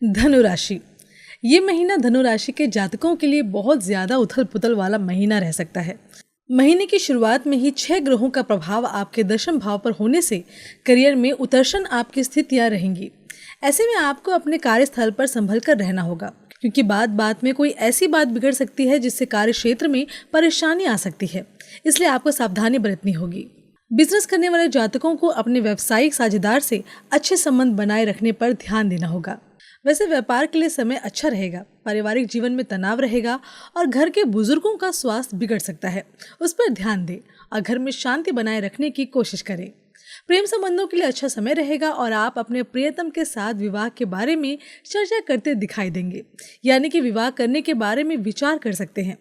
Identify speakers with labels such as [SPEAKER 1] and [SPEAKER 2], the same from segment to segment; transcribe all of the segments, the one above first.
[SPEAKER 1] धनु राशि। ये महीना धनु राशि के जातकों के लिए बहुत ज्यादा उथल पुथल वाला महीना रह सकता है। महीने की शुरुआत में ही 6 ग्रहों का प्रभाव आपके दशम भाव पर होने से करियर में उतरसन आपकी स्थितियां रहेंगी। ऐसे में आपको अपने कार्यस्थल पर संभल कर रहना होगा, क्योंकि बात बात में कोई ऐसी बात बिगड़ सकती है जिससे कार्य क्षेत्र में परेशानी आ सकती है। इसलिए आपको सावधानी बरतनी होगी। बिजनेस करने वाले जातकों को अपने व्यावसायिक साझेदार से अच्छे संबंध बनाए रखने पर ध्यान देना होगा। वैसे व्यापार के लिए समय अच्छा रहेगा। पारिवारिक जीवन में तनाव रहेगा और घर के बुजुर्गों का स्वास्थ्य बिगड़ सकता है, उस पर ध्यान दें और घर में शांति बनाए रखने की कोशिश करें। प्रेम संबंधों के लिए अच्छा समय रहेगा और आप अपने प्रियतम के साथ विवाह के बारे में चर्चा करते दिखाई देंगे, यानी कि विवाह करने के बारे में विचार कर सकते हैं।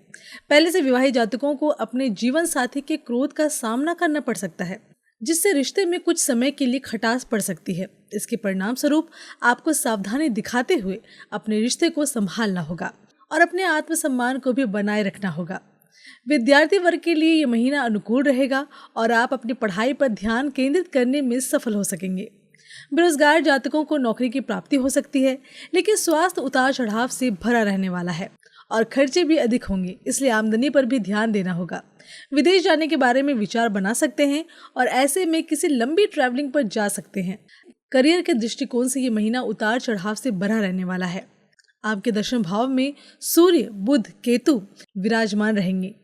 [SPEAKER 1] पहले से विवाहित जातकों को अपने जीवन साथी के क्रोध का सामना करना पड़ सकता है, जिससे रिश्ते में कुछ समय के लिए खटास पड़ सकती है। इसके परिणाम स्वरूप आपको सावधानी दिखाते हुए अपने रिश्ते को संभालना होगा और अपने आत्मसम्मान को भी बनाए रखना होगा। विद्यार्थी वर्ग के लिए ये महीना अनुकूल रहेगा और आप अपनी पढ़ाई पर ध्यान केंद्रित करने में सफल हो सकेंगे। बेरोजगार जातकों को नौकरी की प्राप्ति हो सकती है, लेकिन स्वास्थ्य उतार चढ़ाव से भरा रहने वाला है और खर्चे भी अधिक होंगे, इसलिए आमदनी पर भी ध्यान देना होगा। विदेश जाने के बारे में विचार बना सकते हैं और ऐसे में किसी लंबी ट्रैवलिंग पर जा सकते हैं। करियर के दृष्टिकोण से ये महीना उतार चढ़ाव से भरा रहने वाला है। आपके दशम भाव में सूर्य, बुध, केतु विराजमान रहेंगे।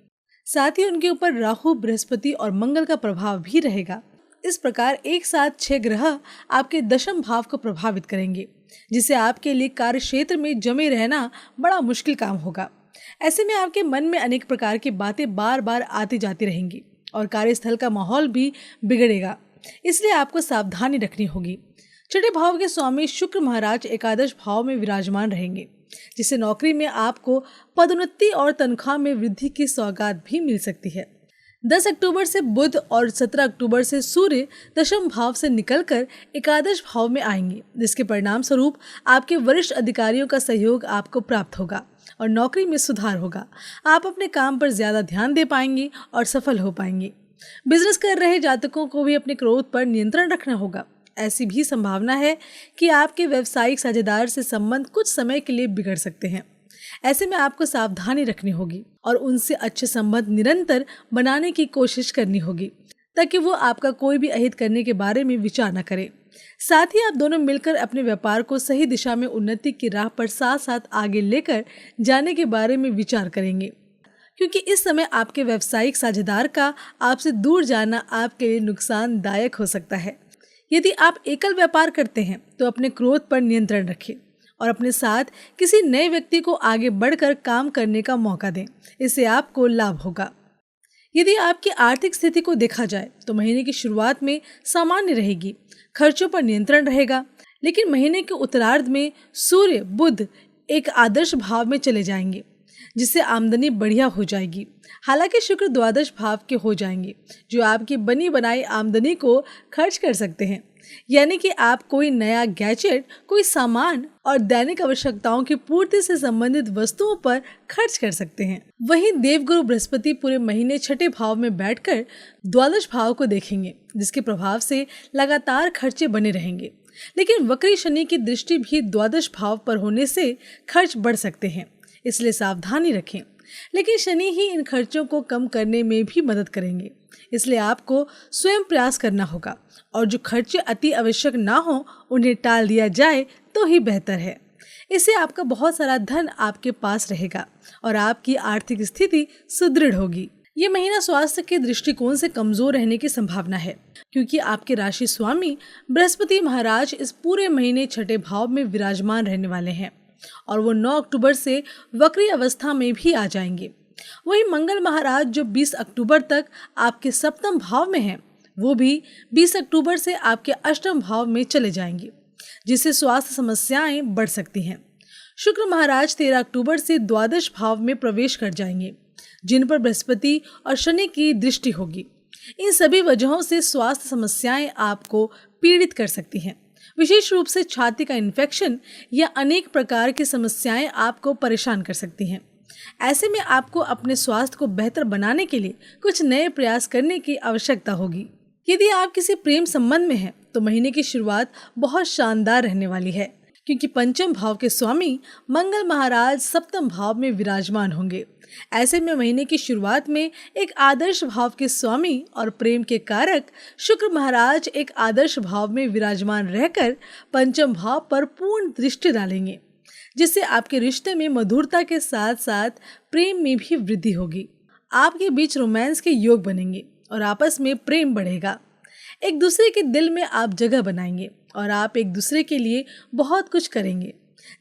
[SPEAKER 1] साथ ही उनके ऊपर राहु, बृहस्पति और मंगल का प्रभाव भी रहेगा। इस प्रकार एक साथ 6 ग्रह आपके दशम भाव को प्रभावित करेंगे, जिससे आपके लिए कार्य क्षेत्र में जमे रहना बड़ा मुश्किल काम होगा। ऐसे में आपके मन में अनेक प्रकार की बातें बार बार आती जाती रहेंगी और कार्यस्थल का माहौल भी बिगड़ेगा, इसलिए आपको सावधानी रखनी होगी। छठे भाव के स्वामी शुक्र महाराज एकादश भाव में विराजमान रहेंगे, जिससे नौकरी में आपको पदोन्नति और तनख्वाह में वृद्धि की सौगात भी मिल सकती है। 10 अक्टूबर से बुध और 17 अक्टूबर से सूर्य दशम भाव से निकलकर एकादश भाव में आएंगे, जिसके परिणाम स्वरूप आपके वरिष्ठ अधिकारियों का सहयोग आपको प्राप्त होगा और नौकरी में सुधार होगा। आप अपने काम पर ज्यादा ध्यान दे पाएंगे और सफल हो पाएंगे। बिजनेस कर रहे जातकों को भी अपने क्रोध पर नियंत्रण रखना होगा। ऐसी भी संभावना है कि आपके व्यावसायिक साझेदार से संबंध कुछ समय के लिए बिगड़ सकते हैं। ऐसे में आपको सावधानी रखनी होगी और उनसे अच्छे संबंध निरंतर बनाने की कोशिश करनी होगी, ताकि वो आपका कोई भी अहित करने के बारे में विचार न करें। साथ ही आप दोनों मिलकर अपने व्यापार को सही दिशा में उन्नति की राह पर साथ साथ आगे लेकर जाने के बारे में विचार करेंगे, क्योंकि इस समय आपके व्यावसायिक साझेदार का आपसे दूर जाना आपके लिए नुकसानदायक हो सकता है। यदि आप एकल व्यापार करते हैं तो अपने क्रोध पर नियंत्रण रखें और अपने साथ किसी नए व्यक्ति को आगे बढ़कर काम करने का मौका दें, इससे आपको लाभ होगा। यदि आपकी आर्थिक स्थिति को देखा जाए तो महीने की शुरुआत में सामान्य रहेगी, खर्चों पर नियंत्रण रहेगा, लेकिन महीने के उत्तरार्ध में सूर्य, बुध एक आदर्श भाव में चले जाएंगे, जिससे आमदनी बढ़िया हो जाएगी। हालांकि शुक्र द्वादश भाव के हो जाएंगे, जो आपकी बनी बनाई आमदनी को खर्च कर सकते हैं, यानी कि आप कोई नया गैजेट, कोई सामान और दैनिक आवश्यकताओं की पूर्ति से संबंधित वस्तुओं पर खर्च कर सकते हैं। वहीं देवगुरु बृहस्पति पूरे महीने छठे भाव में बैठकर द्वादश भाव को देखेंगे, जिसके प्रभाव से लगातार खर्चे बने रहेंगे। लेकिन वक्री शनि की दृष्टि भी द्वादश भाव पर होने से खर्च बढ़ सकते हैं, इसलिए सावधानी रखें। लेकिन शनि ही इन खर्चों को कम करने में भी मदद करेंगे, इसलिए आपको स्वयं प्रयास करना होगा और जो खर्चे अति आवश्यक ना हो उन्हें टाल दिया जाए तो ही बेहतर है। इससे आपका बहुत सारा धन आपके पास रहेगा और आपकी आर्थिक स्थिति सुदृढ़ होगी। ये महीना स्वास्थ्य के दृष्टिकोण से कमजोर रहने की संभावना है, क्योंकि आपके राशि स्वामी बृहस्पति महाराज इस पूरे महीने छठे भाव में विराजमान रहने वाले हैं और वो 9 अक्टूबर से वक्री अवस्था में भी आ जाएंगे। वहीं मंगल महाराज जो 20 अक्टूबर तक आपके सप्तम भाव में हैं, वो भी 20 अक्टूबर से आपके अष्टम भाव में चले जाएंगे, जिससे स्वास्थ्य समस्याएं बढ़ सकती हैं। शुक्र महाराज 13 अक्टूबर से द्वादश भाव में प्रवेश कर जाएंगे, जिन पर बृहस्पति और शनि की दृष्टि होगी। इन सभी वजहों से स्वास्थ्य समस्याएं आपको पीड़ित कर सकती हैं। विशेष रूप से छाती का इन्फेक्शन या अनेक प्रकार की समस्याएं आपको परेशान कर सकती हैं। ऐसे में आपको अपने स्वास्थ्य को बेहतर बनाने के लिए कुछ नए प्रयास करने की आवश्यकता होगी। यदि आप किसी प्रेम संबंध में हैं तो महीने की शुरुआत बहुत शानदार रहने वाली है, क्योंकि पंचम भाव के स्वामी मंगल महाराज सप्तम भाव में विराजमान होंगे। ऐसे में महीने की शुरुआत में एक आदर्श भाव के स्वामी और प्रेम के कारक शुक्र महाराज एक आदर्श भाव में विराजमान रहकर पंचम भाव पर पूर्ण दृष्टि डालेंगे, जिससे आपके रिश्ते में मधुरता के साथ साथ प्रेम में भी वृद्धि होगी। आपके बीच रोमांस के योग बनेंगे और आपस में प्रेम बढ़ेगा। एक दूसरे के दिल में आप जगह बनाएंगे और आप एक दूसरे के लिए बहुत कुछ करेंगे,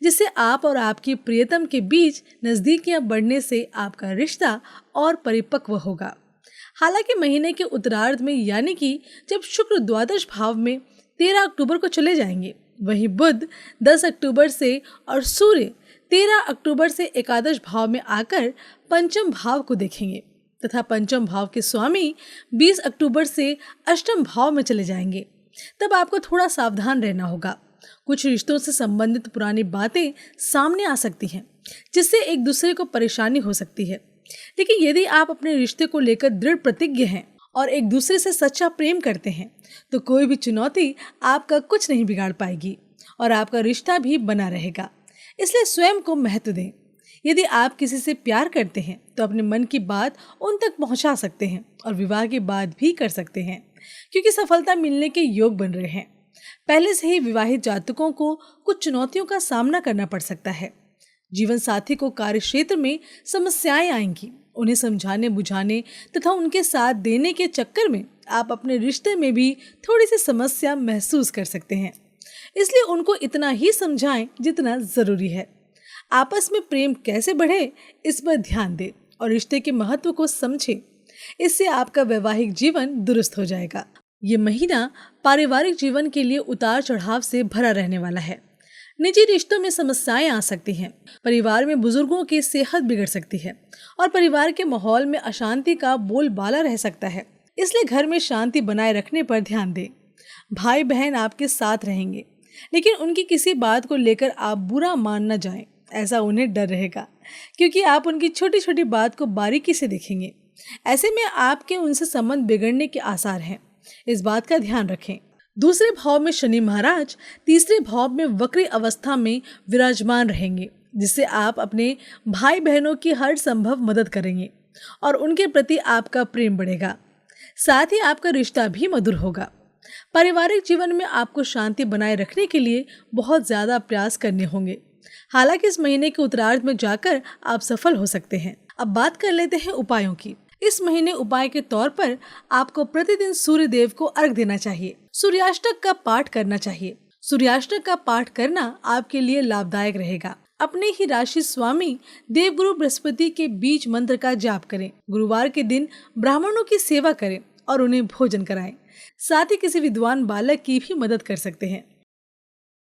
[SPEAKER 1] जिससे आप और आपकी प्रियतम के बीच नज़दीकियां बढ़ने से आपका रिश्ता और परिपक्व होगा। हालांकि महीने के उत्तरार्ध में यानी कि जब शुक्र द्वादश भाव में 13 अक्टूबर को चले जाएंगे, वहीं बुध 10 अक्टूबर से और सूर्य 13 अक्टूबर से एकादश भाव में आकर पंचम भाव को देखेंगे तथा पंचम भाव के स्वामी 20 अक्टूबर से अष्टम भाव में चले जाएंगे। तब आपको थोड़ा सावधान रहना होगा। कुछ रिश्तों से संबंधित पुरानी बातें सामने आ सकती हैं, जिससे एक दूसरे को परेशानी हो सकती है। लेकिन यदि आप अपने रिश्ते को लेकर दृढ़ प्रतिज्ञ हैं और एक दूसरे से सच्चा प्रेम करते हैं, तो कोई भी चुनौती आपका कुछ नहीं बिगाड़ पाएगी और आपका रिश्ता भी बना रहेगा। इसलिए स्वयं को महत्व दें। यदि आप किसी से प्यार करते हैं तो अपने मन की बात उन तक पहुंचा सकते हैं और विवाह की बात भी कर सकते हैं, क्योंकि सफलता मिलने के योग बन रहे हैं। पहले से ही विवाहित जातकों को कुछ चुनौतियों का सामना करना पड़ सकता है। जीवन साथी को कार्य क्षेत्र में समस्याएं आएंगी। उन्हें समझाने बुझाने तथा उनके साथ देने के चक्कर में आप अपने रिश्ते में भी थोड़ी सी समस्या महसूस कर सकते हैं। इसलिए उनको इतना ही समझाएं जितना ज़रूरी है। आपस में प्रेम कैसे बढ़े, इस पर ध्यान दें और रिश्ते के महत्व को समझें। इससे आपका वैवाहिक जीवन दुरुस्त हो जाएगा। ये महीना पारिवारिक जीवन के लिए उतार चढ़ाव से भरा रहने वाला है। निजी रिश्तों में समस्याएं आ सकती हैं। परिवार में बुजुर्गों की सेहत बिगड़ सकती है और परिवार के माहौल में अशांति का बोलबाला रह सकता है। इसलिए घर में शांति बनाए रखने पर ध्यान दें। भाई बहन आपके साथ रहेंगे, लेकिन उनकी किसी बात को लेकर आप बुरा मान न जाएं। ऐसा उन्हें डर रहेगा, क्योंकि आप उनकी छोटी छोटी बात को बारीकी से देखेंगे। ऐसे में आपके उनसे संबंध बिगड़ने के आसार हैं। इस बात का ध्यान रखें। दूसरे भाव में शनि महाराज तीसरे भाव में वक्री अवस्था में विराजमान रहेंगे, जिससे आप अपने भाई बहनों की हर संभव मदद करेंगे और उनके प्रति आपका प्रेम बढ़ेगा। साथ ही आपका रिश्ता भी मधुर होगा। पारिवारिक जीवन में आपको शांति बनाए रखने के लिए बहुत ज़्यादा प्रयास करने होंगे। हालांकि इस महीने के उत्तरार्ध में जाकर आप सफल हो सकते हैं। अब बात कर लेते हैं उपायों की। इस महीने उपाय के तौर पर आपको प्रतिदिन सूर्य देव को अर्घ देना चाहिए। सूर्याष्टक का पाठ करना चाहिए। सूर्याष्टक का पाठ करना आपके लिए लाभदायक रहेगा। अपने ही राशि स्वामी देवगुरु बृहस्पति के बीज मंत्र का जाप करें। गुरुवार के दिन ब्राह्मणों की सेवा करें और उन्हें भोजन कराएं। साथ ही किसी विद्वान बालक की भी मदद कर सकते हैं।